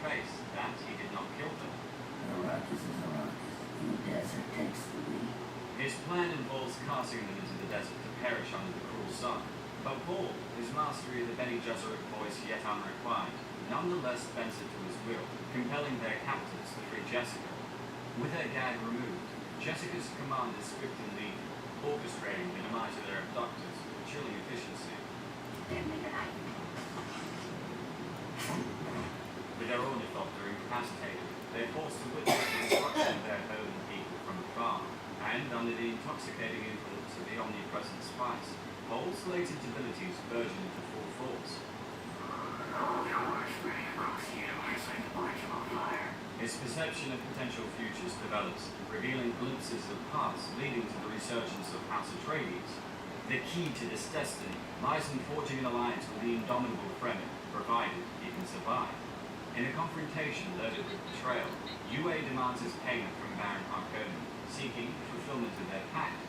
face that he did not kill them. Arrakis is Arrakis. The desert takes the lead. His plan involves casting them into the desert to perish under the cruel sun. But Paul, his mastery of the Bene Gesserit voice yet unrequired, nonetheless bends it to his will, compelling their captors to free Jessica. With her gag removed, Jessica's command is swift and lean, orchestrating the demise of their abductors with chilling efficiency. With their ornithopter incapacitated, they are forced to witness the destruction of their home and people from afar, and under the intoxicating influence of the omnipresent spice, Paul's latent abilities burgeon into full force. His perception of potential futures develops, revealing glimpses of paths leading to the resurgence of House Atreides. The key to this destiny lies in forging an alliance with the indomitable Fremen, provided he can survive. In a confrontation loaded with betrayal, UA demands his payment from Baron Harkonnen, seeking fulfillment of their pact.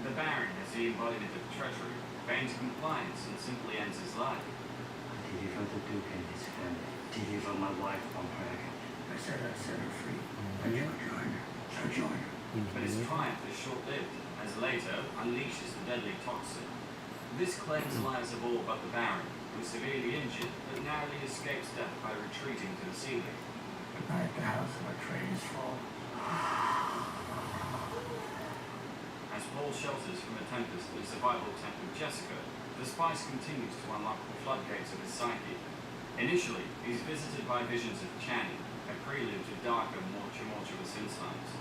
The Baron, as the embodiment of treachery, feigns compliance and simply ends his life. Deliver the Duke and his family. Deliver my wife from her. I said I'd set her free. And you'll join her. So join her. But his triumph is short-lived, as later unleashes the deadly toxin. This claims the lives of all but the Baron, who is severely injured but narrowly escapes death by retreating to the ceiling. Good night, the House of Atreides fall. As Paul shelters from a tempest in the survival attempt of Jessica, the spice continues to unlock the floodgates of his psyche. Initially, he's visited by visions of Channing, a prelude to darker, more tumultuous insights.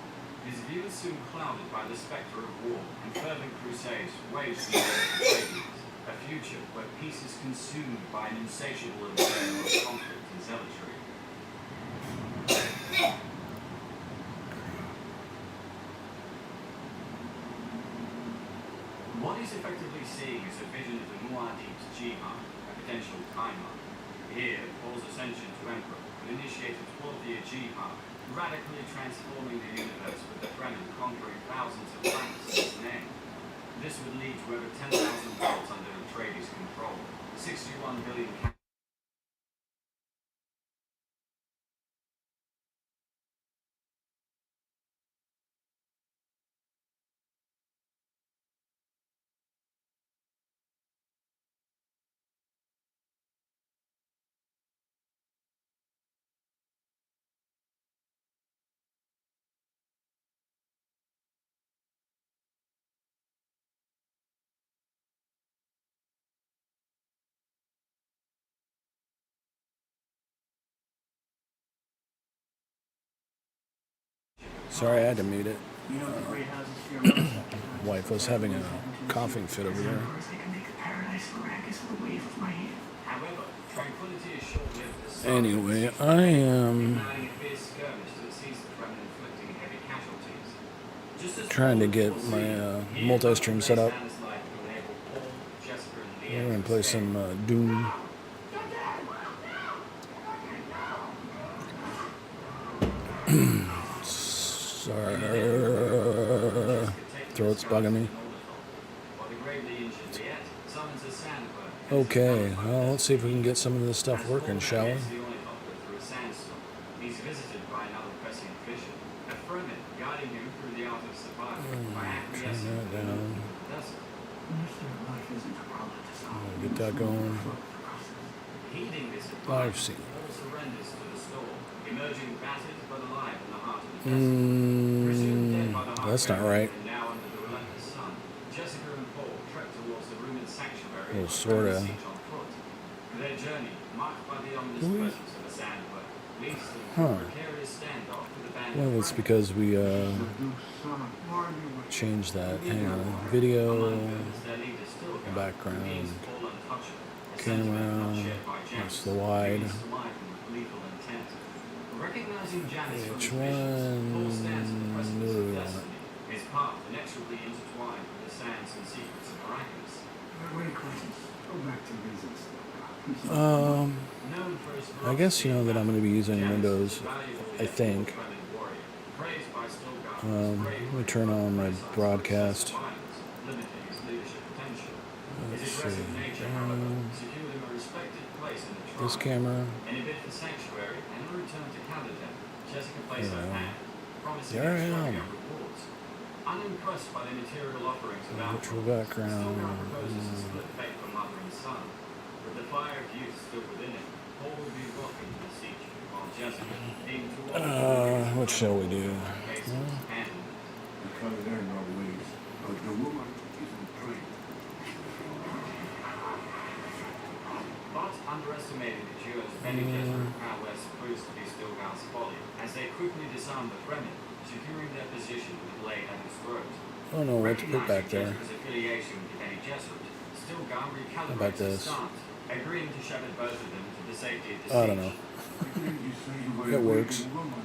His view is soon clouded by the spectre of war and fervent crusades waged against the Atreides, a future where peace is consumed by an insatiable inferno of conflict and zealotry. What he's effectively seeing is a vision of the Muad'Dib's jihad, a potential timeline. Here, Paul's ascension to Emperor would initiate a 12-year jihad, radically transforming the universe with the Fremen conquering thousands of planets in its name. This would lead to over 10,000 worlds under Atreides' control, 61 billion Sorry, I had to mute it. You know the great houses for your Wife was having a coughing fit over there. They can make the paradise of Arrakis with a wave of my hand. However, tranquility is short-lived. Anyway, I am Igniting a fierce skirmish that sees the Fremen inflicting heavy casualties. Just as trying to Paul get will my see, multi-stream set up. Stannis' life to enable Paul, Jessica, and We're Leah gonna to play escape. some Doom. Sorry, throat's bugging me. While the gravely injured Liet summons a sandbird. Okay, well, let's see if we can get some of this stuff working, shall we? The ornithopter through a sandstorm. He's visited by another pressing vision, a Fremen guiding him through the art of survival by Turn acquiescing that in down. the desert. Life isn't a problem to solve. Get that going. Heeding this Live advice, scene. Paul surrenders to the storm, emerging battered but alive in the heart of the desert. Presumed dead by the That's not Harkonnen right. and now under the relentless sun, Jessica and Paul trek towards the ruined sanctuary Well, of sorta. the siege on foot. Their journey, marked by the ominous presence of a sandbird, leads them to a precarious standoff with a band of Well, it's Fremen. because we changed that. Hang on, video, Their leader Stilgar, background, who deems Paul untouchable, a camera, sentiment not shared by Janis, that's the wide. begins to lie with lethal intent. Recognizing Janis from Which his visions, Paul stands in the one presence do of we want? destiny, his path inexorably intertwined with the sands and secrets of Arrakis. Wait, Clemens. Go back to reasons. Known for his I guess you know that I'm going to be using Janis Windows, was a valuable I think. Fremen warrior, praised by Stilgar for his Let bravery me turn on my and broadcast. violence, limiting his leadership potential. Let's His aggressive see. nature, however, secured him a respected place in the tribe. This camera. In a bid for sanctuary, military and on return to Canada, Jessica placed her hand, promising There I extravagant am. rewards. Unimpressed by the material offerings of Virtual Alcor, background. Stilgar proposes to split fate from mother and son. With the fire of youth still within him, Paul will be welcomed to the siege, while Jessica, being too old to What shall we do? case was hand. Because there are no ways. But the woman isn't trained. But underestimating the duo's Benny Jesper prowess proves to be Stilgar's folly, as they quickly disarm the Fremen, securing their position with Blade at his throat. I don't know what to put back there. Jesper's affiliation with Benny Gesserit, Stilgar How about recalibrates his this? stance, agreeing to shepherd both of them to the safety of the I don't siege. know. You say you were It a works. wicked woman.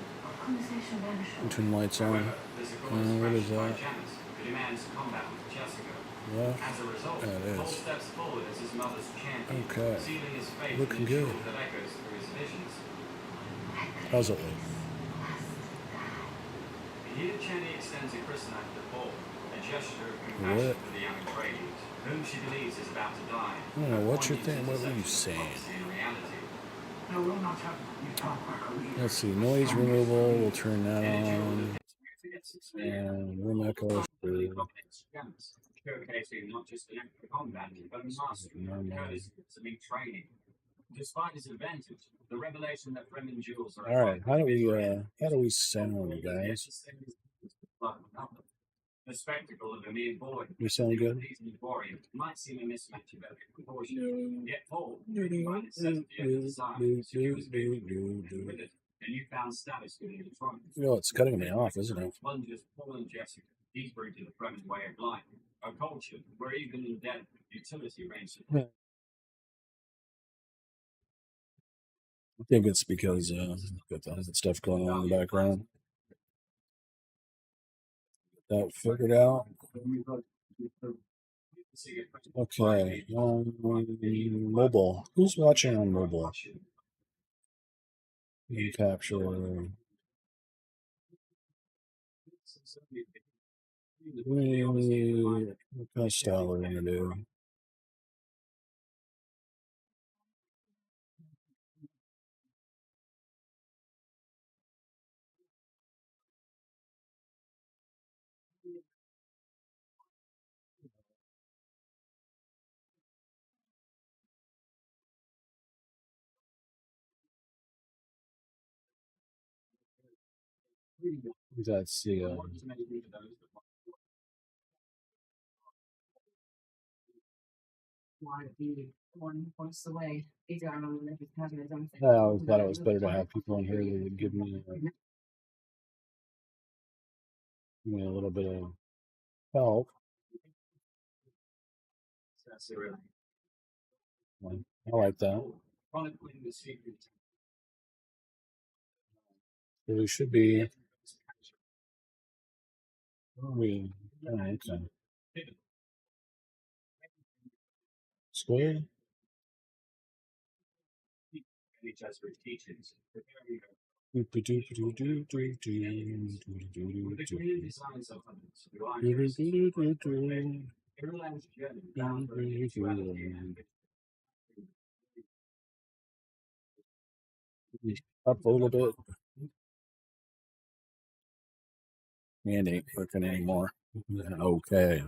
Turn lights on. However, this accord is What is questioned by that? Janis, who demands combat with Jessica. Yeah. As a result, Yeah, it Paul is. steps forward as his mother's champion, Okay. sealing his fate Looking in the good. shield that echoes through his visions. How's it look? Here, Chani extends a chrysanthemum to Paul, a gesture of compassion What? for the young Atreides, whom she believes is about to die. I don't know, what's your Poignant thing? What were you intersection of saying? prophecy and reality. No, we'll not have you talk like a leader. Let's see. Noise removal. We'll turn that In a duel on. that gets experience, And room echo. constantly dominates Janis, showcasing not just an act of combat, but a mastery of courtesy to meet training. Despite his advantage, the revelation that Fremen jewels are All right. How do we sound, guys? The spectacle of a mere boy We sound good? appeasing warrior might seem a mismatch of every proportion. Yet Paul, driven by necessity and desire, secures with it a newfound status within the throne. You know, it's cutting me off, isn't it? Plunges Paul and Jessica deeper into the Fremen way of life, a culture where even in death, utility reigns supreme. I think it's because got that stuff going on in the background. That figured out. Okay. Mobile. Who's watching on mobile? You capture. What kind of style are we gonna do? That's the I always thought it was better to have people in here that would give me a little bit of help. I like that. So we should be. Okay. Square. Teachings. Do, do, do, do, do, do, With do, the do, creative design supplements, do. Irulan's journey down through spirituality and Up a little bit. And ain't working anymore. Okay.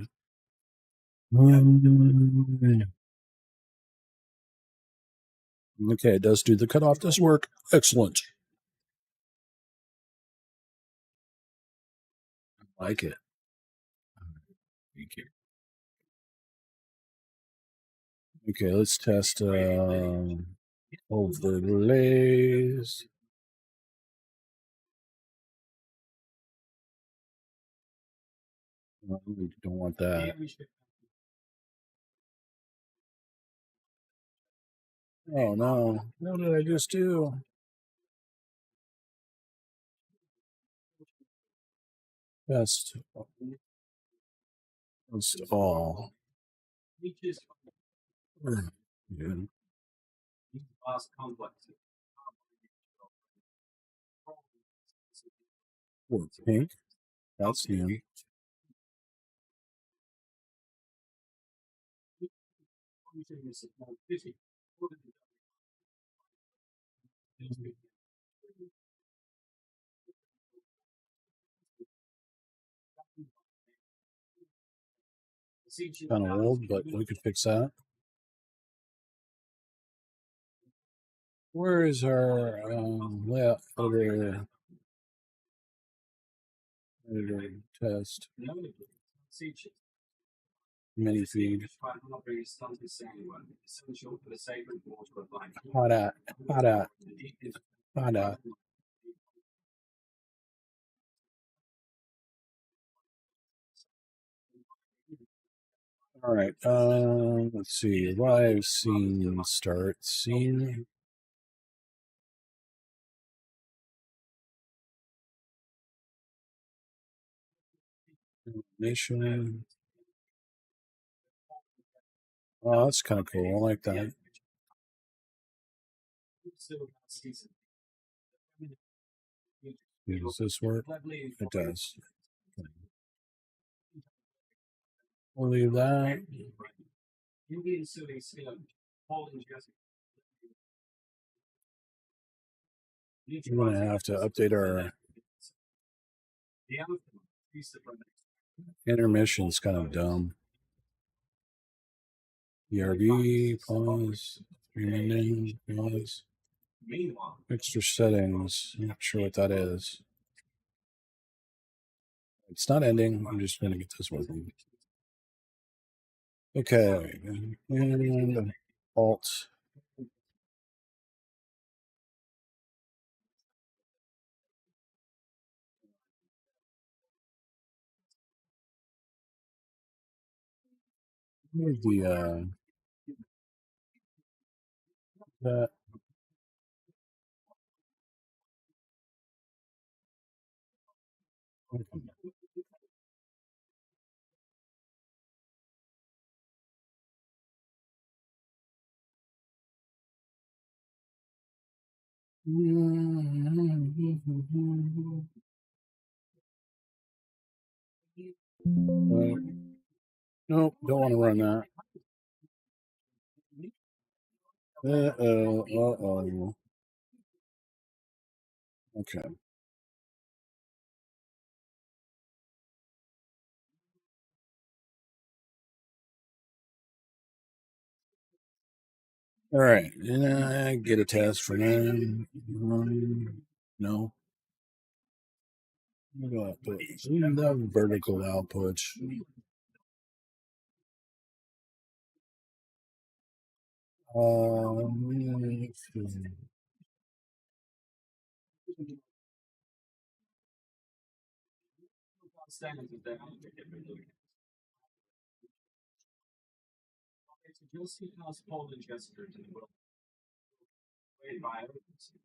Okay, it does do the cutoff. Does work. Excellent. I like it. Thank you. Okay, let's test overlays. No, we don't want that. Oh no. What did I just do? Best all. Good. vast complex. Or pink. That's new. Siege Kind of old, but we could fix that. Where is our editor test Siege. mini feed? Essential for the sacred water of life. Hot at. All right. Let's see. Live scene start. Scene. Mission. Oh, that's kind of cool. I like that. Does this work? It does. We'll leave that. We're going to have to update our intermission's kind of dumb. ERB, pause, remaining, pause. Extra settings. I'm not sure what that is. It's not ending. I'm just going to get this working. Okay. And Alt. Here's the that. Nope, don't want to run that. Uh-oh. Okay. All right, and I get a test for them. No. The vertical output.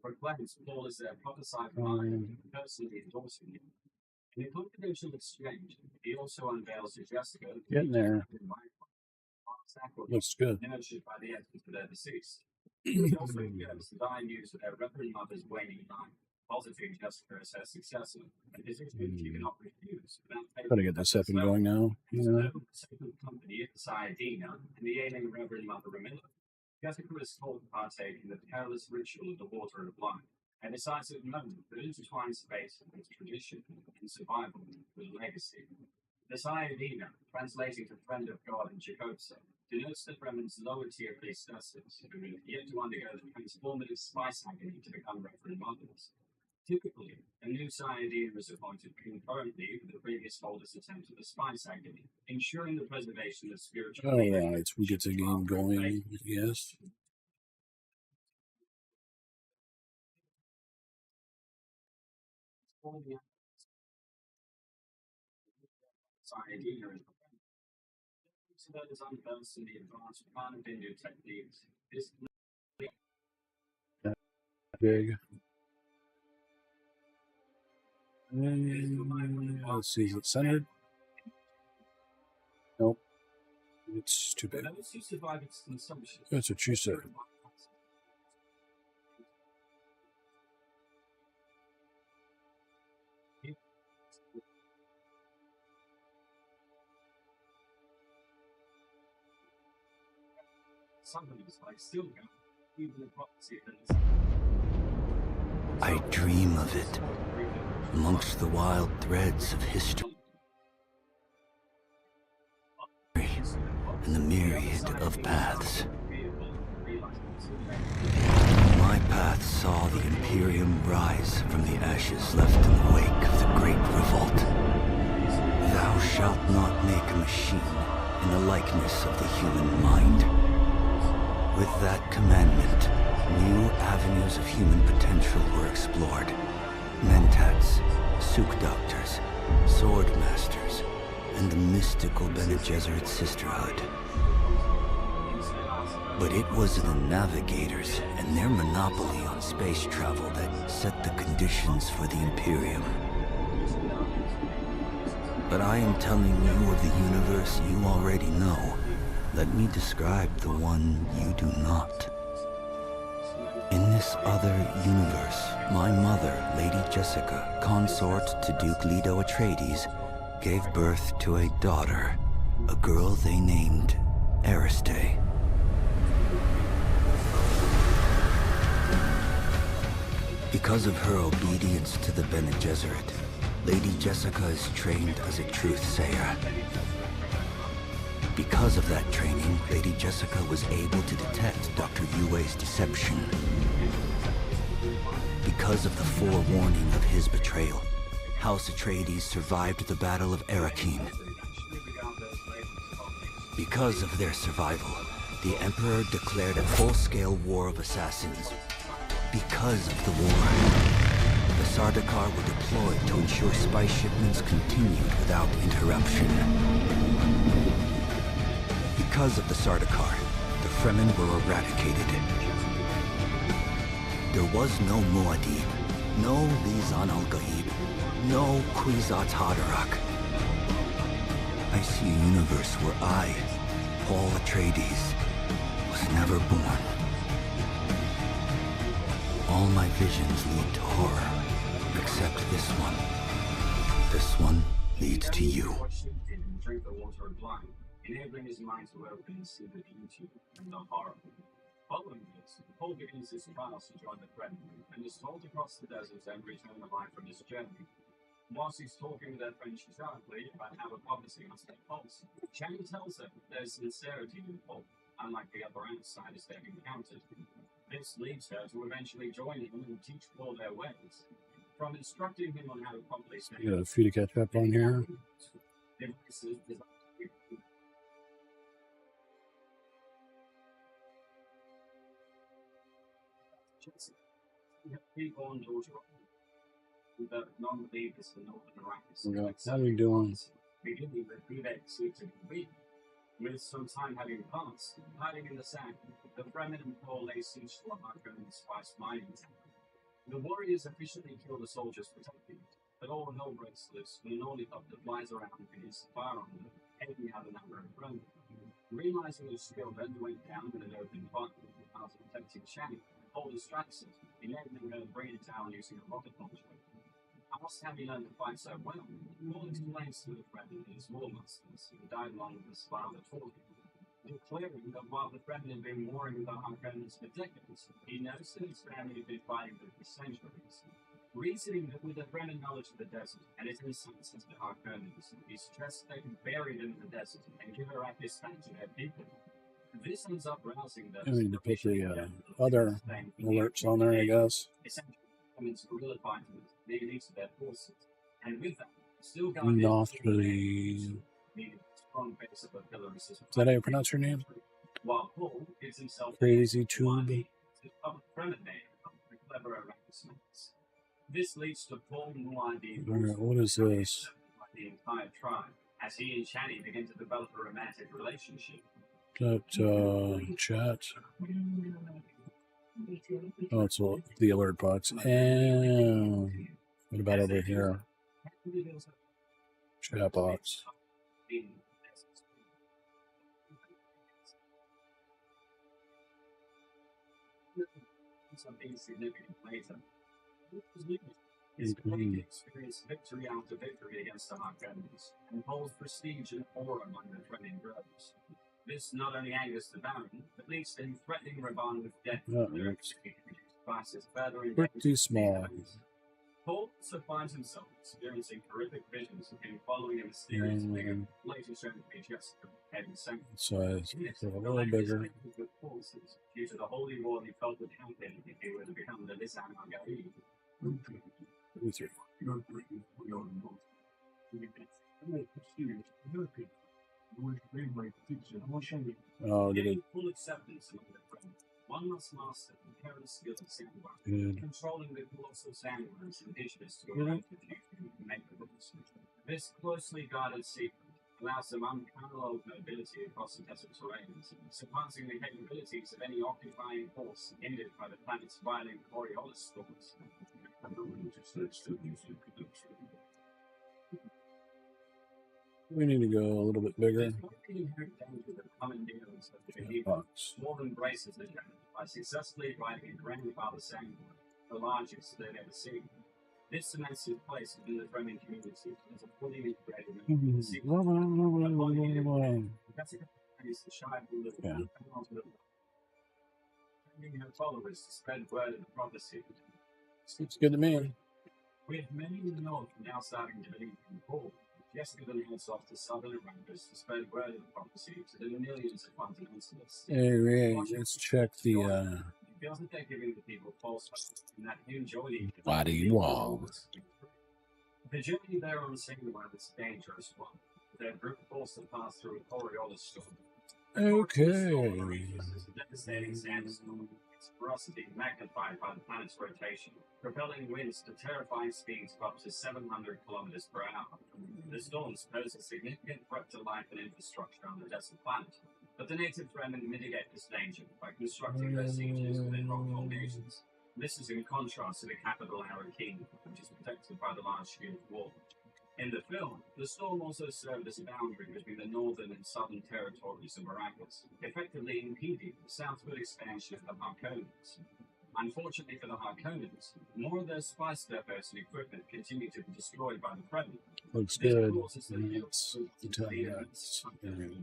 Proclaims Paul as their prophesied mind, personally endorsing him. In a confidential exchange, he also unveils to Jessica Getting there. Looks good. Nurtured by the efforts of their deceased. He also gives dire news of their Reverend Mother's waning life, positing Jessica as her successor, a decision she cannot refuse. Gotta get this up and going now. Yeah. Company at Sayadina and the ailing Reverend Mother Ramilla. Jessica is told to partake in the perilous ritual of the water of life, a decisive moment that intertwines faith with tradition and survival with legacy. The Sayadina, translating to friend of God in Jacobsa, denotes the Fremen's lower tier priestesses who have yet to undergo the transformative spice agony to become Reverend Mothers. Typically, a new Sayadina is appointed concurrently with the previous holder's attempt at the spice agony, ensuring the preservation of spiritual. All right, we get the game going. Yes. Sayadina is that is unversed in the advanced Prana Bindu techniques. This big. Let's see, is it centered? Nope. It's too big. That's what you said. I dream of it amongst the wild threads of history. in the myriad of paths. My path saw the Imperium rise from the ashes left in the wake of the Great Revolt. Thou shalt not make a machine in the likeness of the human mind. With that commandment, new avenues of human potential were explored. Mentats, Suk Doctors, Sword Masters, and the mystical Bene Gesserit Sisterhood. But it was the Navigators and their monopoly on space travel that set the conditions for the Imperium. But I am telling you of the universe you already know. Let me describe the one you do not. In this other universe, my mother, Lady Jessica, consort to Duke Leto Atreides, gave birth to a daughter, a girl they named Ariste. Because of her obedience to the Bene Gesserit, Lady Jessica is trained as a truth-sayer. Because of that training, Lady Jessica was able to detect Dr. Yue's deception. Because of the forewarning of his betrayal, House Atreides survived the Battle of Arrakeen. Because of their survival, the Emperor declared a full-scale war of assassins. Because of the war, the Sardaukar were deployed to ensure spice shipments continued without interruption. Because of the Sardaukar, the Fremen were eradicated. There was no Muad'Dib, no Lisan al-Gaib, no Kwisatz Haderach. I see a universe where I, Paul Atreides, was never born. All my visions lead to horror, except this one. This one leads to you. Drink the water of life, enabling his mind to open and see the beauty and the horror. Following this, Paul begins his trials to join the Fremen and is told to cross the desert and return alive from his journey. Whilst he's talking with their friend Shazarcli about how a prophecy must take place, Chani tells them there's sincerity in Paul, unlike the other outsiders they've encountered. This leads her to eventually join him and teach Paul their ways. From instructing him on how to properly speak, Got a few to catch up on here. Reborn daughter the non-believers in Northern Arrakis. How are we doing? Beginning with Vivek suited weak. With some time having passed, hiding in the sand, the Fremen and Paul lay siege to Harkonnen's spice mining town. The warriors efficiently kill the soldiers protecting it, but all hell breaks loose when an ornithopter flies around and begins to fire on them, taking out a number of Fremen. Realizing his skill then went down with an open fire after protecting Chani. Paul distracts it, enabling her to bring it down using a rocket launcher. Asked how he learned to fight so well, Paul explains to the Fremen his war masters who died along with his father taught him, declaring that while the Fremen had been warring with the Harkonnens for decades, he noticed that his family had been fighting them for centuries. Reasoning that with the Fremen knowledge of the desert and his insights into the Harkonnens, he suggests they can bury them in the desert and give Arrakis back to their people. This ends up rousing them. I need to put the other alerts on there, I guess. Essentially, Fremen's guerrilla fighters leading to their forces, and with that, still Not really. needing a strong base of artillery system. Is that how you pronounce your name? While Paul gives himself Crazy Tube. to public Fremen name of the clever Arrakis mates. This leads to Paul Muad'Dib. Alright, what is this? The entire tribe, as he and Chani begin to develop a romantic relationship. That chat. Oh, it's the alert box. And what about over here? Chat box. Something significant later. His colleague experienced victory after victory against the Harkonnens, and Paul's prestige and aura among the Fremen grows. This not only angers the Baron, but leads to him threatening Raban with death. That looks Classes further in pretty small. Paul also finds himself experiencing horrific visions and following a mysterious figure, later shown to be Jessica heading south. So it's Yes, a the little land is bigger. linked with forces due to the holy war he felt would happen if he were to become the Lisan Margari. 33. Oh, did it? Gaining full acceptance among their friends, one must master the perilous skill of sandwork, Good. controlling the colossal sandworms indigenous to a range of human mechanisms. This closely guarded secret allows them unparalleled mobility across the desert terrains, surpassing the capabilities of any occupying force hindered by the planet's violent Coriolis storms. We need to go a little bit bigger. There's no inherent danger that commandeers of the behavior Box. more than embraces the challenge by successfully riding a grandfather sandworm, the largest they've ever seen. This cements his place within the Fremen community as a fully integrated member of the secret. Jessica is the shy ruler of Yeah. training her followers to spread word of the prophecy. It's good to me. With many in the north now starting to believe in the fall, Jessica then heads off to southern Arrakis to spread word of the prophecy to the millions of fundamentalists. Hey, let's check the It feels that they're giving the people false hope and that him joining body wall. The journey there on Singular is a dangerous one. Their group forced to pass through a Coriolis storm. Okay. It's a devastating sandstorm. Its ferocity magnified by the planet's rotation, propelling winds to terrifying speeds of up to 700 kilometers per hour. The storms pose a significant threat to life and infrastructure on the desert planet, but the native Fremen mitigate this danger by constructing their sieges within rock formations. This is in contrast to the capital Arrakeen, which is protected by the large shield wall. In the film, the storm also served as a boundary between the northern and southern territories of Arrakis, effectively impeding the southward expansion of the Harkonnens. Unfortunately for the Harkonnens, more of their spice depots and equipment continue to be destroyed by the Fremen. Looks This good. causes the Let's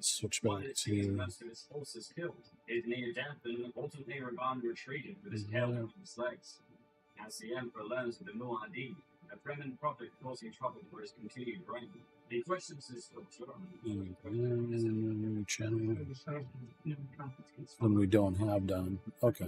switch While back it sees to most of his forces killed, is near death and ultimately Ravan retreated with his tail between his legs. As the Emperor learns of the Muad'Dib, a Fremen prophet causing trouble for his continued reign, he questions his channel when we don't have done. Okay.